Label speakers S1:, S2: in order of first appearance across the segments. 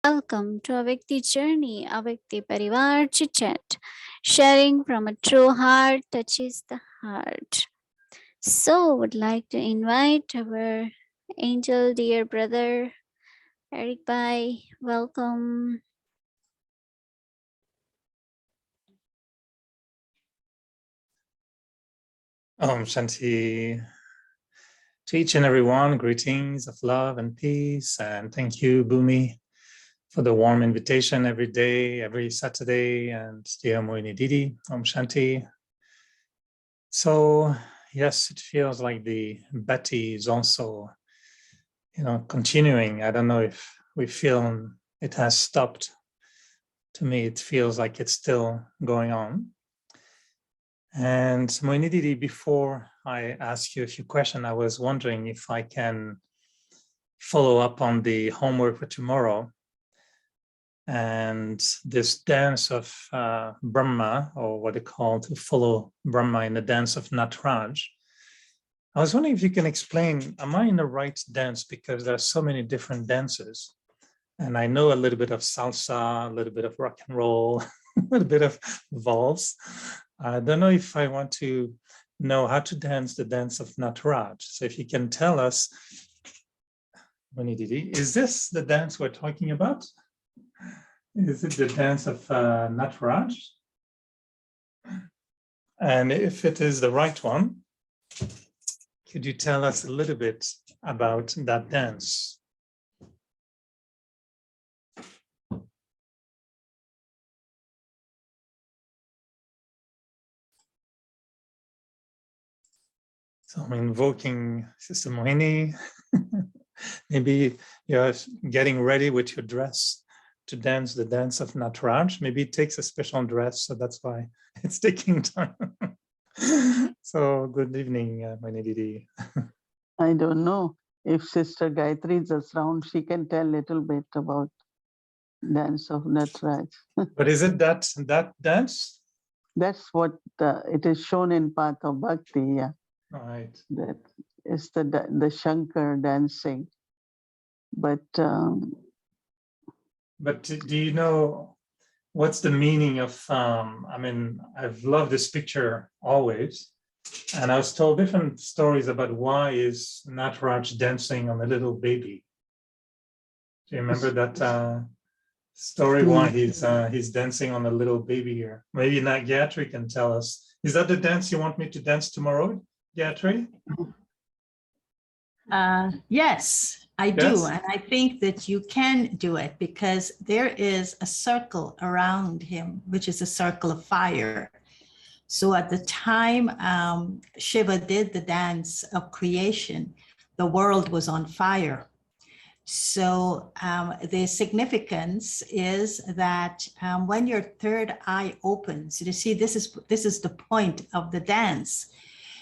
S1: Welcome to Avikti Journey, Avikti Parivar Chitchat. Sharing from a true heart touches the heart. So, would like to invite our angel dear brother Eric Bhai. Welcome.
S2: Om Shanti. To each and every one, greetings of love and peace. And thank you, Bhumi, for the warm invitation every day, every Saturday. And dear Mohini Didi, Om Shanti. So, yes, it feels like the Betty is also, continuing. I don't know if we feel it has stopped. To me, it feels like it's still going on. And Mohini Didi, before I ask you a few questions, I was wondering if I can follow up on the homework for tomorrow. And this dance of Brahma, or what they call to follow Brahma in the dance of Nataraj. I was wondering if you can explain, am I in the right dance? Because there are so many different dances. And I know a little bit of salsa, a little bit of rock and roll, a little bit of valse. I don't know if I want to know how to dance the dance of Nataraj. So if you can tell us, is this the dance we're talking about? Is it the dance of Nataraj? And if it is the right one, could you tell us a little bit about that dance? So I'm invoking Sister Mohini. Maybe you're getting ready with your dress to dance the dance of Nataraj. Maybe it takes a special dress, so that's why it's taking time. So good evening, Mohini Didi.
S3: I don't know if Sister Gayatri is around. She can tell a little bit about dance of Nataraj.
S2: But is it that dance?
S3: That's what it is shown in Path of Bhakti. Yeah.
S2: Right.
S3: That is the Shankar dancing. But
S2: do you know what's the meaning of? I mean, I've loved this picture always, and I was told different stories about why is Nataraj dancing on a little baby. Do you remember that story? Why he's dancing on a little baby here? Maybe Gayatri can tell us. Is that the dance you want me to dance tomorrow, Gayatri?
S4: Yes, I do. And I think that you can do it because there is a circle around him, which is a circle of fire. So at the time Shiva did the dance of creation, the world was on fire. So the significance is that when your third eye opens, you see, this is the point of the dance.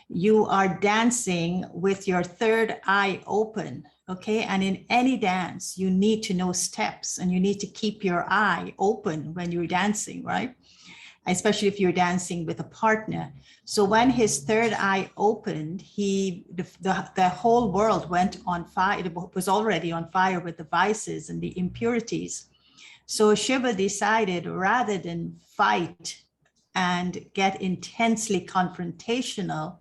S4: You are dancing with your third eye open, okay? And in any dance, you need to know steps and you need to keep your eye open when you're dancing, right? Especially if you're dancing with a partner. So when his third eye opened, the whole world went on fire. It was already on fire with the vices and the impurities. So Shiva decided, rather than fight and get intensely confrontational,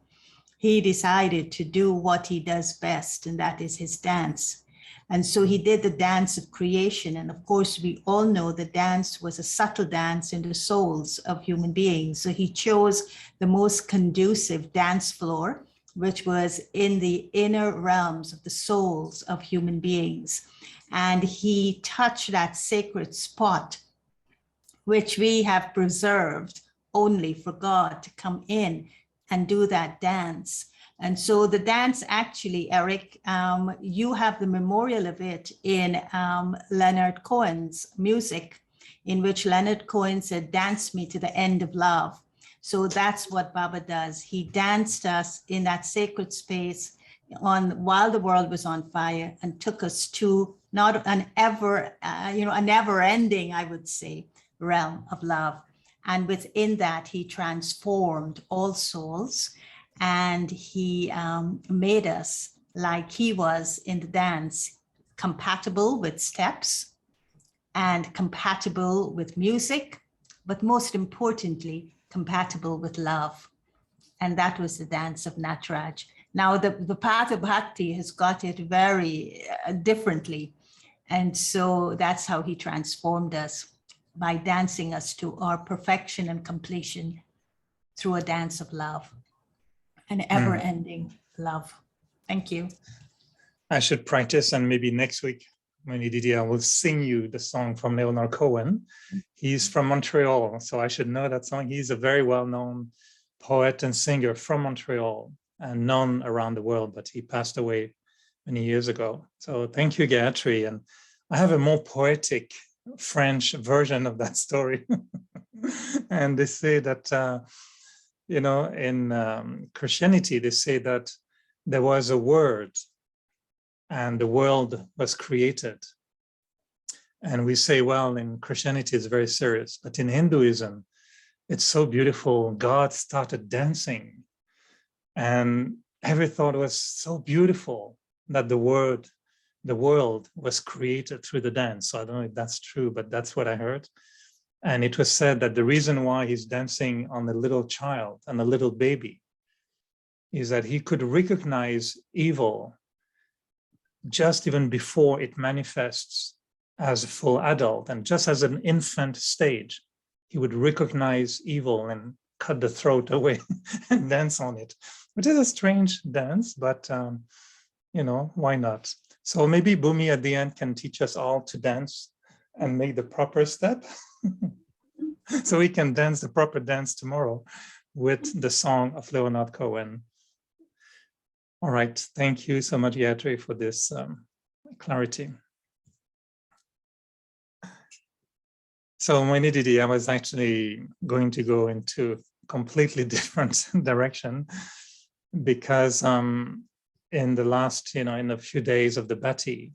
S4: he decided to do what he does best, and that is his dance. And so he did the dance of creation. And of course, we all know the dance was a subtle dance in the souls of human beings. So he chose the most conducive dance floor, which was in the inner realms of the souls of human beings. And he touched that sacred spot, which we have preserved only for God to come in and do that dance. And so the dance actually, Eric, you have the memorial of it in Leonard Cohen's music, in which Leonard Cohen said, "Dance me to the end of love." So that's what Baba does. He danced us in that sacred space while the world was on fire and took us to not an a never ending, I would say, realm of love. And within that, he transformed all souls. And he made us, like he was in the dance, compatible with steps and compatible with music, but most importantly, compatible with love. And that was the dance of Nataraj. Now, the path of bhakti has got it very differently. And so that's how he transformed us, by dancing us to our perfection and completion through a dance of love, an ever-ending love. Thank you.
S2: I should practice, and maybe next week, Mohini Didi, I will sing you the song from Leonard Cohen. He's from Montreal, so I should know that song. He's a very well-known poet and singer from Montreal and known around the world, but he passed away many years ago. So thank you, Gayatri. And I have a more poetic French version of that story. And they say that, you know, in Christianity, they say that there was a word and the world was created. And we say, well, in Christianity, it's very serious, but in Hinduism, it's so beautiful. God started dancing, and every thought was so beautiful that the world was created through the dance. So I don't know if that's true, but that's what I heard. And it was said that the reason why he's dancing on a little child and a little baby is that he could recognize evil just even before it manifests as a full adult. And just as an infant stage, he would recognize evil and cut the throat away and dance on it, which is a strange dance, but you know, why not? So maybe Bhumi at the end can teach us all to dance and make the proper step. So we can dance the proper dance tomorrow with the song of Leonard Cohen. All right, thank you so much, Gayatri, for this clarity. So Mohini Didi, I was actually going to go into completely different direction because in the last, you know, in a few days of the Bhatti,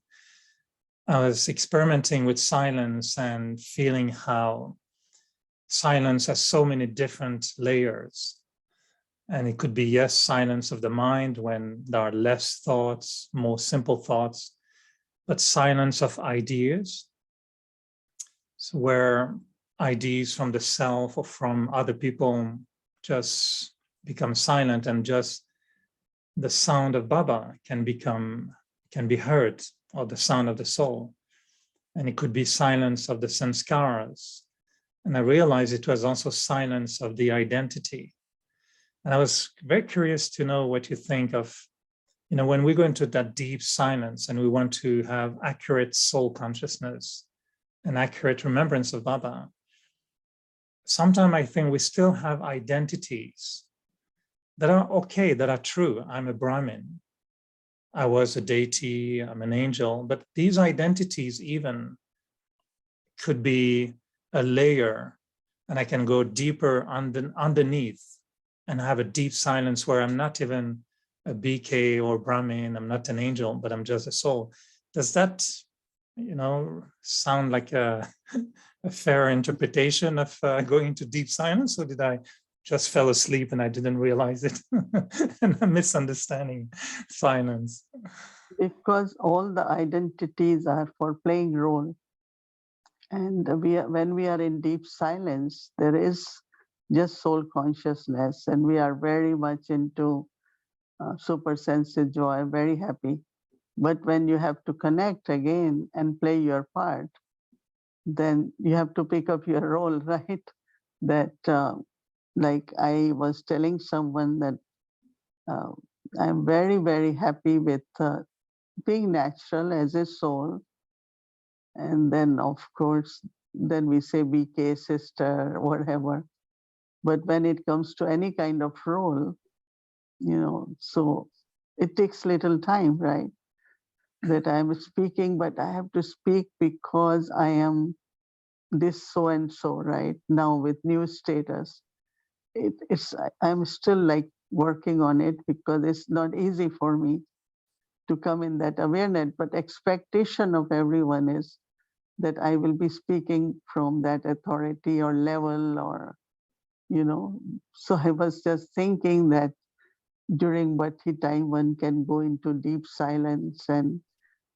S2: I was experimenting with silence and feeling how silence has so many different layers. And it could be, yes, silence of the mind when there are less thoughts, more simple thoughts, but silence of ideas. So where ideas from the self or from other people just become silent, and just the sound of Baba can be heard, or the sound of the soul. And it could be silence of the sanskaras. And I realized it was also silence of the identity. And I was very curious to know what you think of, you know, when we go into that deep silence and we want to have accurate soul consciousness, an accurate remembrance of Baba. Sometimes I think we still have identities that are okay, that are true. I'm a Brahmin. I was a deity, I'm an angel, but these identities even could be a layer, and I can go deeper underneath and have a deep silence where I'm not even a BK or Brahmin, I'm not an angel, but I'm just a soul. Does that, you know, sound like a fair interpretation of going into deep silence, or did I just fell asleep and I didn't realize it and I'm misunderstanding silence?
S3: Because all the identities are for playing role. And when we are in deep silence, there is just soul consciousness, and we are very much into super sensitive joy, very happy. But when you have to connect again and play your part, then you have to pick up your role, right? That, like I was telling someone that I'm very, very happy with being natural as a soul. And then, of course, then we say BK, sister, whatever. But when it comes to any kind of role, you know, so it takes little time, right? That I'm speaking, but I have to speak because I am this so and so, right? Now with new status. I'm still like working on it because it's not easy for me to come in that awareness, but expectation of everyone is that I will be speaking from that authority or level, or, you know. So I was just thinking that during Bhatti time, one can go into deep silence and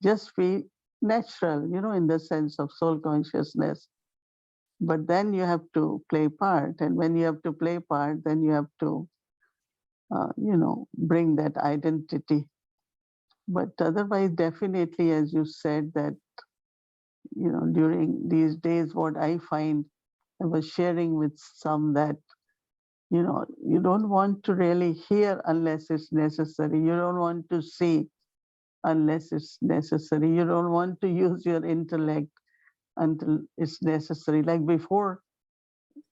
S3: just be natural, in the sense of soul consciousness. But then you have to play part. And when you have to play part, then you have to, bring that identity. But otherwise, definitely, as you said, that, during these days, what I find, I was sharing with some that, you don't want to really hear unless it's necessary. You don't want to see unless it's necessary. You don't want to use your intellect until it's necessary. Like before,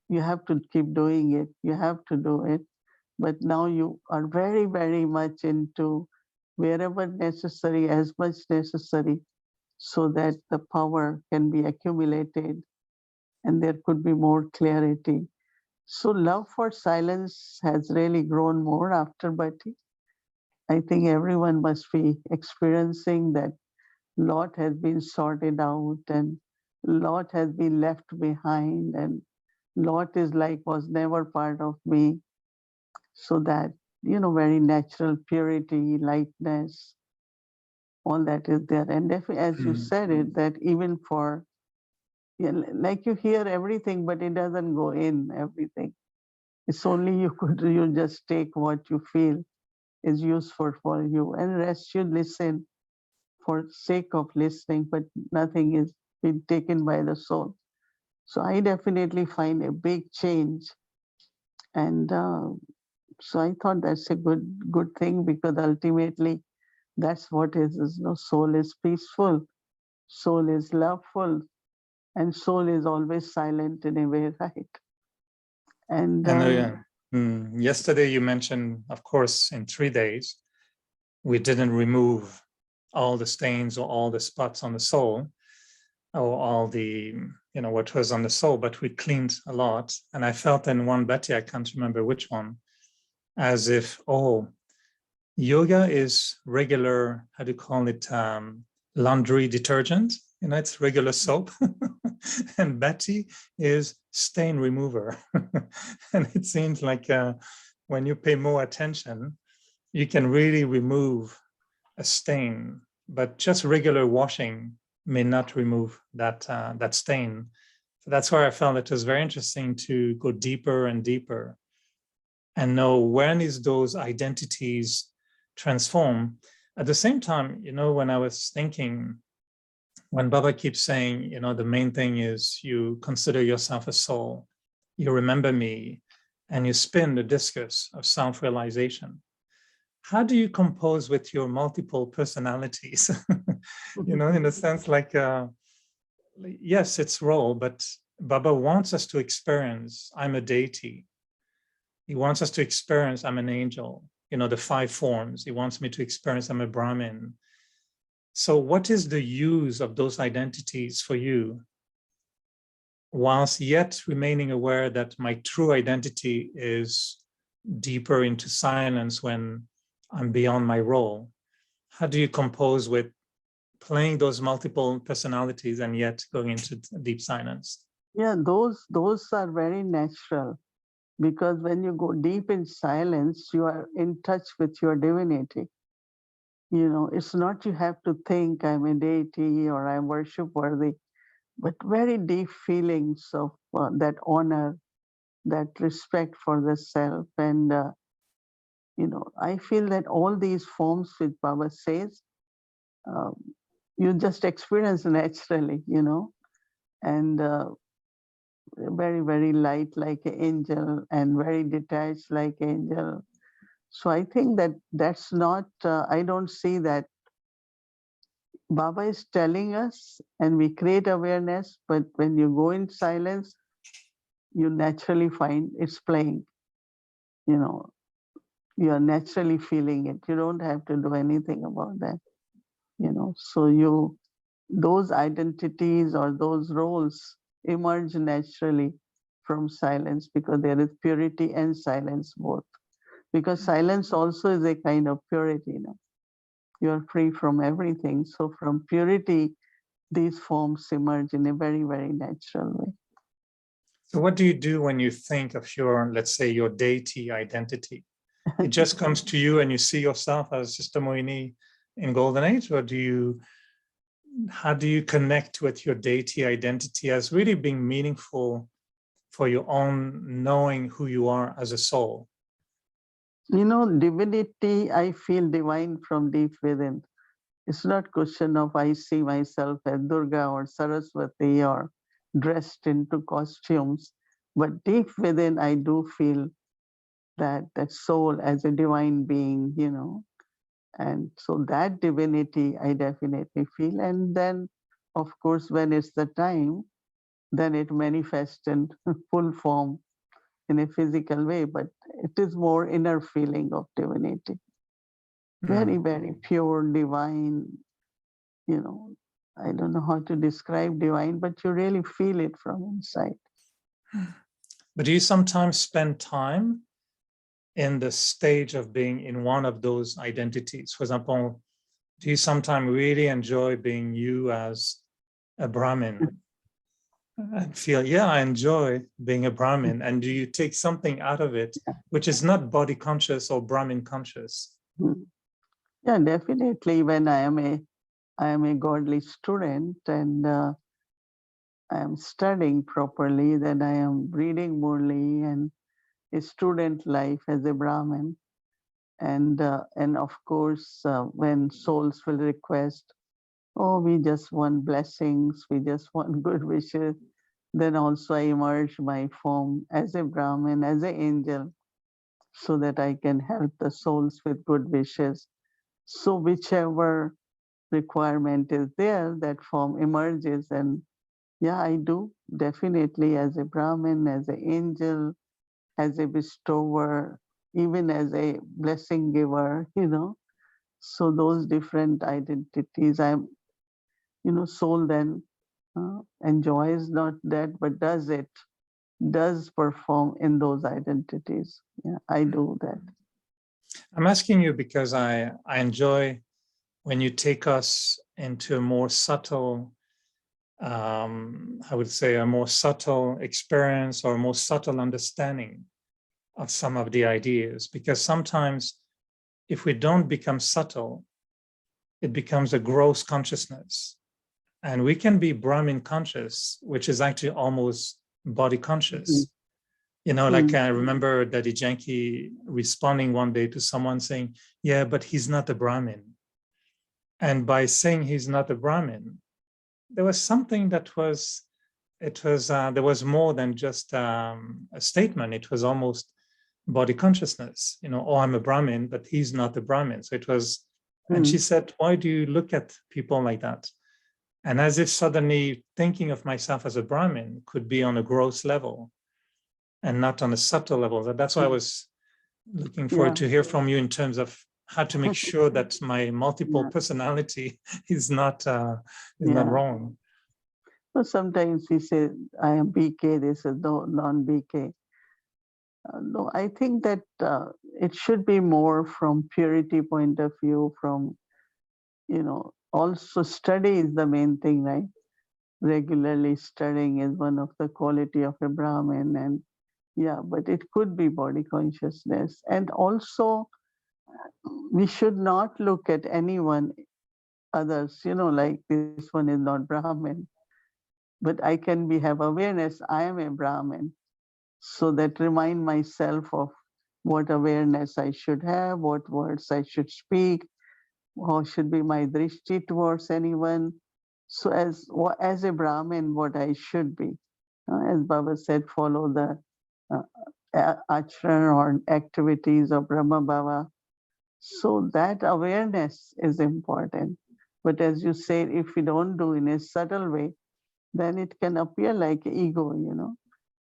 S3: you have to keep doing it. You have to do it. But now you are very, very much into wherever necessary, as much necessary, so that the power can be accumulated and there could be more clarity. So love for silence has really grown more after Bhatti. I think everyone must be experiencing that lot has been sorted out and lot has been left behind and lot is like was never part of me. So that, very natural purity, lightness, all that is there. And as you said it, that even for, like you hear everything, but it doesn't go in everything. It's only you just take what you feel is useful for you, and rest you listen for sake of listening, but nothing is being taken by the soul. So I definitely find a big change, and so I thought that's a good thing, because ultimately that's what is. Soul is peaceful, soul is loveful, and soul is always silent in a way, right? And
S2: yesterday you mentioned, of course, in 3 days, we didn't remove all the stains or all the spots on the soul or all the, what was on the soul, but we cleaned a lot. And I felt in one Bhatti, I can't remember which one, as if, yoga is regular, how do you call it, laundry detergent, it's regular soap. And Bhatti is stain remover. And it seems like when you pay more attention, you can really remove a stain, but just regular washing may not remove that stain. So that's why I found it was very interesting to go deeper and deeper and know when is those identities transform. At the same time, when I was thinking, when Baba keeps saying, the main thing is you consider yourself a soul, you remember me, and you spin the discus of self-realization. How do you compose with your multiple personalities? In a sense, like, yes, it's role, but Baba wants us to experience, I'm a deity. He wants us to experience, I'm an angel, the 5 forms. He wants me to experience, I'm a Brahmin. So what is the use of those identities for you, whilst yet remaining aware that my true identity is deeper into silence when I'm beyond my role? How do you compose with playing those multiple personalities and yet going into deep silence?
S3: Yeah, those are very natural, because when you go deep in silence, you are in touch with your divinity. It's not you have to think I'm a deity or I'm worship worthy, but very deep feelings of that honor, that respect for the self. And, I feel that all these forms which Baba says, you just experience naturally, and very, very light like an angel and very detached like angel. So I think that that's not, I don't see that Baba is telling us and we create awareness, but when you go in silence, you naturally find it's playing. You are naturally feeling it. You don't have to do anything about that. So those identities or those roles emerge naturally from silence, because there is purity and silence both. Because silence also is a kind of purity. You are free from everything. So from purity, these forms emerge in a very, very natural way.
S2: So what do you do when you think of your, let's say, your deity identity? It just comes to you and you see yourself as Sister Mohini in Golden Age, or do how do you connect with your deity identity as really being meaningful for your own knowing who you are as a soul?
S3: You know, divinity, I feel divine from deep within. It's not question of I see myself as Durga or Saraswati or dressed into costumes, but deep within I do feel that soul as a divine being, you know. And so that divinity I definitely feel. And then, of course, when it's the time, then it manifests in full form in a physical way, but it is more inner feeling of divinity. Very, very pure, divine, you know. I don't know how to describe divine, but you really feel it from inside.
S2: But do you sometimes spend time in the stage of being in one of those identities? For example, do you sometimes really enjoy being you as a Brahmin and feel, yeah, I enjoy being a Brahmin? And do you take something out of it, which is not body conscious or Brahmin conscious?
S3: Yeah, definitely. When I am a godly student and I am studying properly, then I am reading morely and a student life as a Brahmin. And of course, when souls will request, oh, we just want blessings, we just want good wishes, then also I emerge my form as a Brahmin, as an angel, so that I can help the souls with good wishes. So whichever requirement is there, that form emerges. And yeah, I do definitely as a Brahmin, as an angel, as a bestower, even as a blessing giver, you know. So those different identities, I'm, you know, soul then enjoys not that, but does perform in those identities. Yeah, I do that.
S2: I'm asking you because I enjoy when you take us into a more subtle, I would say a more subtle experience or a more subtle understanding of some of the ideas, because sometimes if we don't become subtle, it becomes a gross consciousness. And we can be Brahmin conscious, which is actually almost body conscious. You know, like I remember Daddy Janki responding one day to someone saying, yeah, but he's not a Brahmin. And by saying he's not a Brahmin, there was something that was, there was more than just a statement. It was almost body consciousness, you know, oh, I'm a Brahmin, but he's not a Brahmin. So it was, and she said, why do you look at people like that? And as if suddenly thinking of myself as a Brahmin could be on a gross level and not on a subtle level. That's why I was looking forward to hear from you in terms of how to make sure that my multiple personality is not wrong.
S3: So sometimes we say, I am BK, they say, no, non-BK. No, I think that it should be more from purity point of view, from, you know, also study is the main thing, right? Regularly studying is one of the quality of a Brahmin, and yeah, but it could be body consciousness. And also, we should not look at anyone others, you know, like this one is not Brahmin, but I can have awareness, I am a Brahmin. So that remind myself of what awareness I should have, what words I should speak, how should be my drishti towards anyone. So as a Brahmin, what I should be. As Baba said, follow the acharan or activities of Brahma Baba. So that awareness is important. But as you said, if we don't do in a subtle way, then it can appear like ego, you know.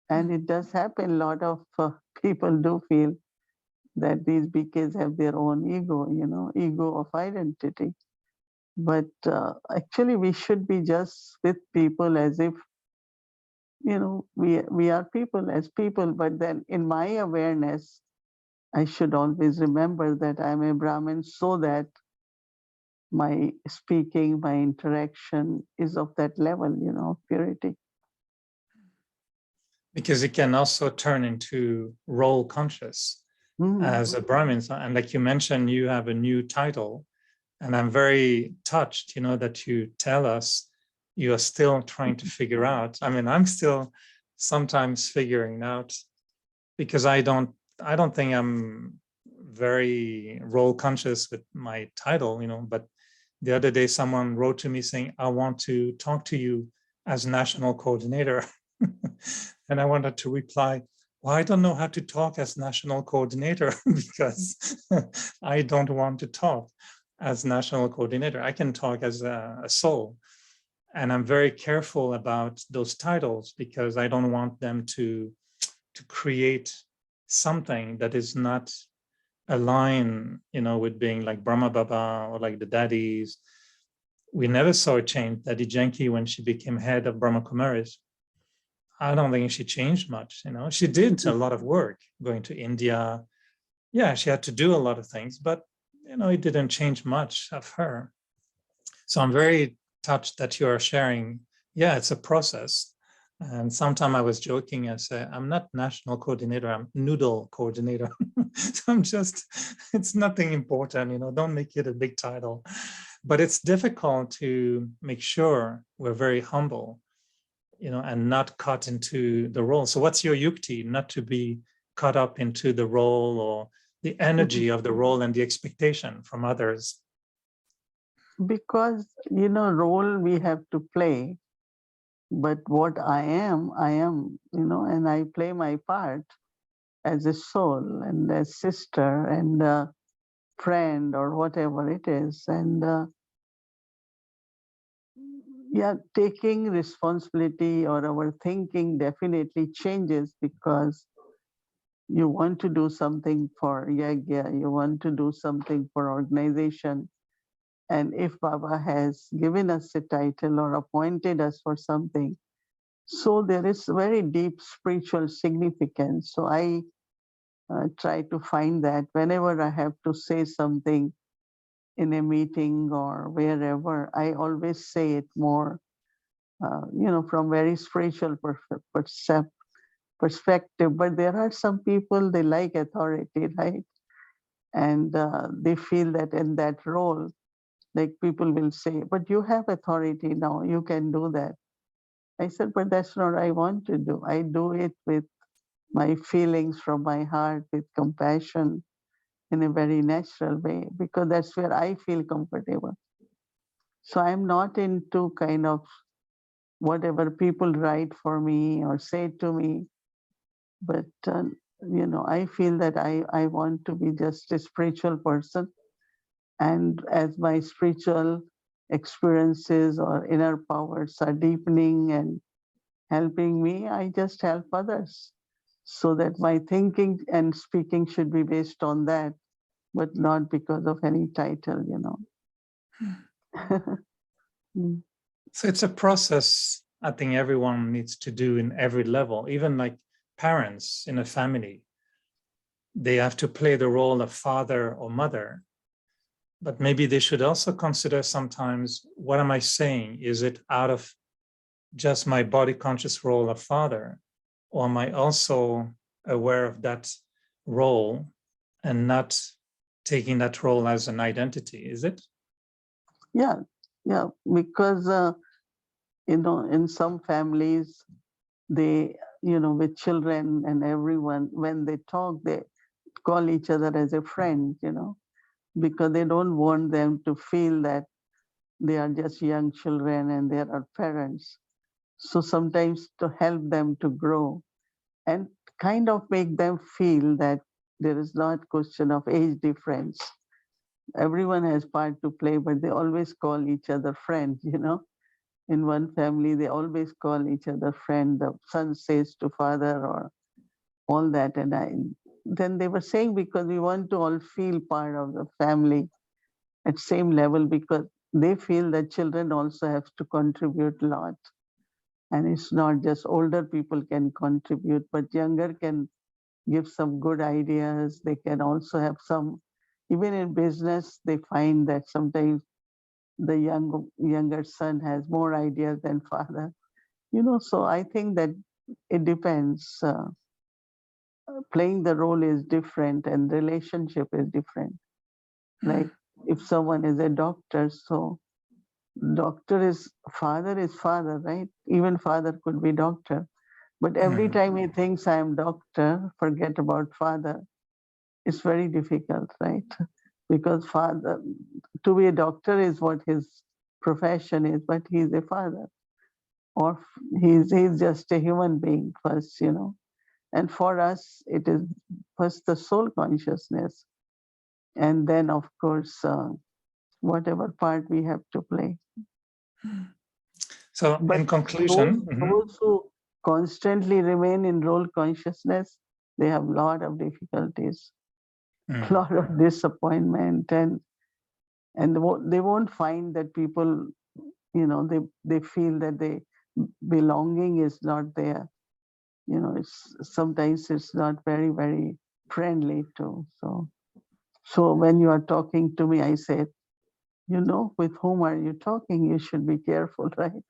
S3: And it does happen. A lot of people do feel that these BKs have their own ego, you know, ego of identity. But actually, we should be just with people as if, you know, we are people as people. But then in my awareness, I should always remember that I'm a Brahmin so that my speaking, my interaction is of that level, you know, of purity.
S2: Because it can also turn into role conscious as a Brahmin. And like you mentioned, you have a new title And I'm very touched, that you tell us you are still trying to figure out. I mean, I'm still sometimes figuring out, because I don't think I'm very role conscious with my title, but the other day someone wrote to me saying, I want to talk to you as national coordinator. And I wanted to reply, well, I don't know how to talk as national coordinator because I don't want to talk as national coordinator. I can talk as a soul. And I'm very careful about those titles because I don't want them to create something that is not aligned, with being like Brahma Baba or like the daddies. We never saw a change. Daddy Janki, when she became head of Brahma Kumaris, I don't think she changed much. She did a lot of work going to India. Yeah, she had to do a lot of things, but it didn't change much of her. So I'm very touched that you are sharing. Yeah, it's a process. And sometime I was joking, I said, I'm not national coordinator, I'm noodle coordinator. So I'm just, it's nothing important, don't make it a big title. But it's difficult to make sure we're very humble, and not caught into the role. So what's your yukti? Not to be caught up into the role or the energy of the role and the expectation from others.
S3: Because, role we have to play, but what I am, and I play my part as a soul and a sister and a friend or whatever it is. And yeah, taking responsibility or our thinking definitely changes because you want to do something for Yagya, you want to do something for organization. And if Baba has given us a title or appointed us for something, so there is very deep spiritual significance. So I try to find that whenever I have to say something in a meeting or wherever, I always say it more, from very spiritual perspective. But there are some people, they like authority, right? And they feel that in that role, like people will say, but you have authority now, you can do that. I said, but that's not what I want to do. I do it with my feelings from my heart, with compassion in a very natural way, because that's where I feel comfortable. So I'm not into kind of whatever people write for me or say to me, but I feel that I want to be just a spiritual person. And as my spiritual experiences or inner powers are deepening and helping me, I just help others. So that my thinking and speaking should be based on that, but not because of any title. Mm.
S2: So it's a process I think everyone needs to do in every level, even like parents in a family. They have to play the role of father or mother, but maybe they should also consider sometimes, what am I saying? Is it out of just my body conscious role of father, or am I also aware of that role and not taking that role as an identity? Is it?
S3: Yeah, because in some families, they, with children and everyone, when they talk, they call each other as a friend, because they don't want them to feel that they are just young children and they are parents. So sometimes to help them to grow and kind of make them feel that there is not question of age difference. Everyone has part to play, but they always call each other friend. In one family, they always call each other friend. The son says to father or all that. And then they were saying, because we want to all feel part of the family at same level, because they feel that children also have to contribute a lot. And it's not just older people can contribute, but younger can give some good ideas. They can also have some, even in business, they find that sometimes the younger son has more ideas than father. So I think that it depends. Playing the role is different and relationship is different. Like if someone is a doctor, so doctor is father, right? Even father could be doctor. But every time he thinks I am doctor, forget about father. It's very difficult, right? Because father, to be a doctor is what his profession is, but he's a father, or he's just a human being first, you know. And for us, it is first the soul consciousness, and then of course whatever part we have to play.
S2: So
S3: But
S2: in conclusion,
S3: those who constantly remain in role consciousness, they have a lot of difficulties, a lot of disappointment, and they won't find that people, you know, they feel that they belonging is not there. You know, it's sometimes it's not very, very friendly too. So when you are talking to me, I said, you know, with whom are you talking? You should be careful, right?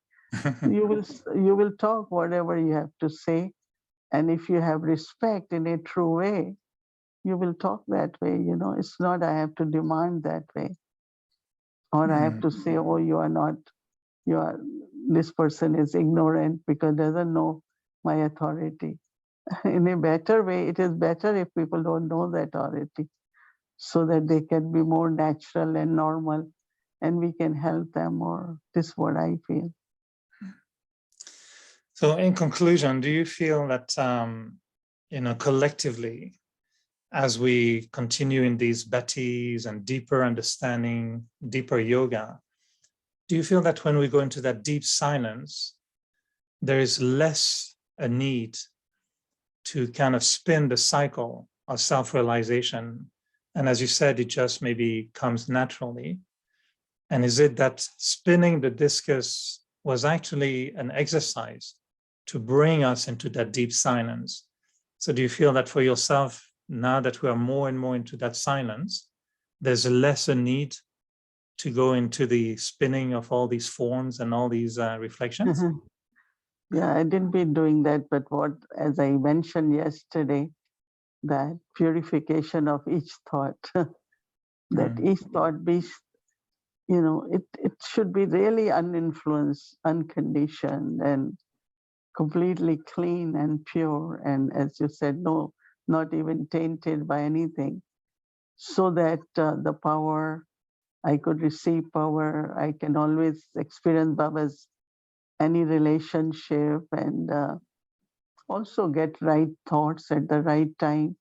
S3: You will talk whatever you have to say, and if you have respect in a true way, you will talk that way. You know, it's not I have to demand that way, or I have to say, oh, you are not, you are, this person is ignorant because doesn't know my authority. In a better way, it is better if people don't know the authority, so that they can be more natural and normal, and we can help them more. This is what I feel.
S2: So in conclusion, do you feel that, you know, collectively, as we continue in these bhattis and deeper understanding, deeper yoga, do you feel that when we go into that deep silence, there is less a need to kind of spin the cycle of self-realization? And as you said, it just maybe comes naturally. And is it that spinning the discus was actually an exercise to bring us into that deep silence? So do you feel that for yourself, now that we are more and more into that silence, there's less a need to go into the spinning of all these forms and all these reflections?
S3: Yeah, I didn't be doing that, but what, as I mentioned yesterday, that purification of each thought, that each thought be, you know, it should be really uninfluenced, unconditioned, and completely clean and pure. And as you said, no, not even tainted by anything, so that the power, I could receive power, I can always experience Baba's any relationship, and also get right thoughts at the right time.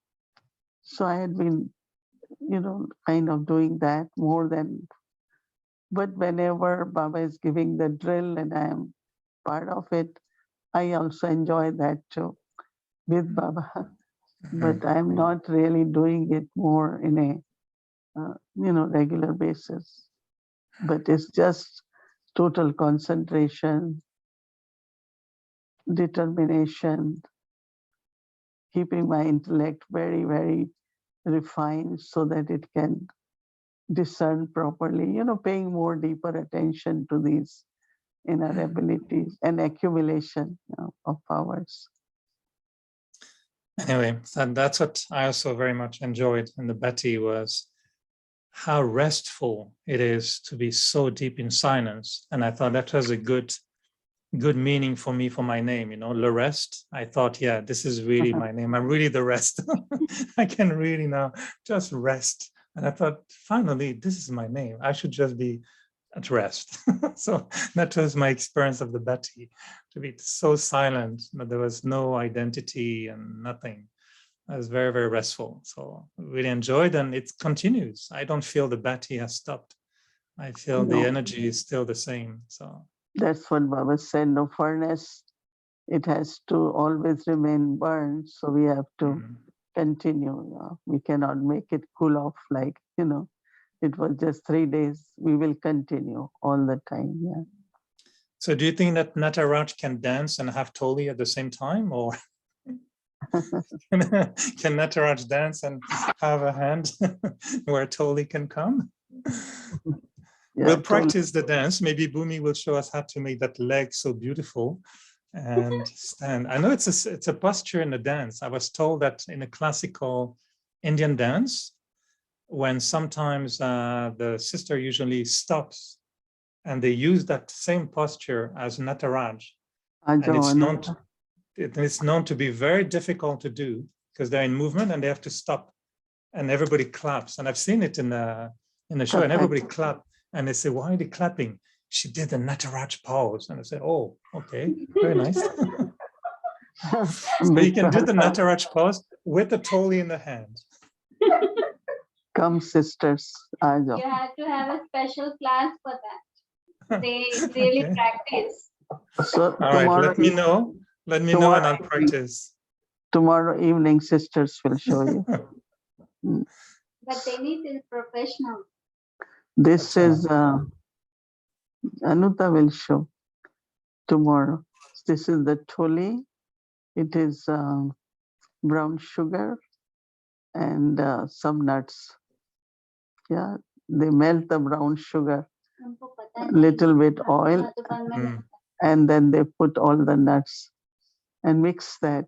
S3: So I had been, you know, kind of doing that more than, but whenever Baba is giving the drill and I am part of it, I also enjoy that too with Baba. But I'm not really doing it more in a, you know, regular basis. But it's just total concentration, determination, keeping my intellect very, very refined so that it can discern properly, you know, paying more deeper attention to these inner abilities and accumulation, you know, of powers.
S2: Anyway, that's what I also very much enjoyed in the bhatti, was how restful it is to be so deep in silence. And I thought that was a good meaning for me, for my name, you know, Le Rest. I thought, yeah, this is really my name. I'm really the rest. I can really now just rest. And I thought, finally, this is my name. I should just be at rest. So that was my experience of the bhatti, to be so silent, but there was no identity and nothing. I was very, very restful. So really enjoyed, and it continues. I don't feel the bhatti has stopped. I feel the energy is still the same. So
S3: that's what Baba said, no furnace, it has to always remain burned. So we have to continue. We cannot make it cool off like, you know, it was just 3 days. We will continue all the time. Yeah.
S2: So do you think that Nataraj can dance and have Toli at the same time, or can Nataraj dance and have a hand where Toli can come? Yeah, we'll practice the dance. Maybe Bhumi will show us how to make that leg so beautiful and stand. I know it's a posture in the dance. I was told that in a classical Indian dance, when sometimes the sister usually stops and they use that same posture as Nataraj. And it's known to be very difficult to do because they're in movement and they have to stop and everybody claps. And I've seen it in the show and everybody clap and they say, why are they clapping? She did the Nataraj pause. And I say, oh, okay, very nice. So you can do the Nataraj pause with the toli in the hand.
S3: Come, sisters.
S1: You have to have a special class for that. They really practice.
S3: So
S2: all right, let me know. Let me know and I'll practice.
S3: Tomorrow evening, sisters will show you.
S1: But they need to be professional.
S3: This is Anuta will show tomorrow. This is the toli. It is brown sugar and some nuts. Yeah, they melt the brown sugar, little bit oil, and then they put all the nuts and mix that,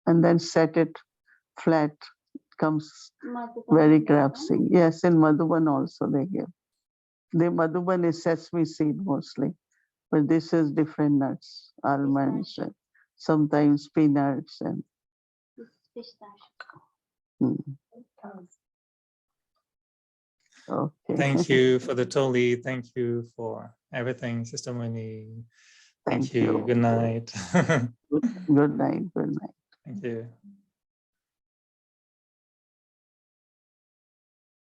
S3: and then set it flat. It comes very crafty. Yes, in Madhuban also they give. The Madhuban is sesame seed mostly, but this is different nuts, almonds, and sometimes peanuts and. Okay.
S2: Thank you for the toli. Thank you for everything, Sister Mohini. Thank you. Good night.
S3: Good night. Good night.
S2: Thank you.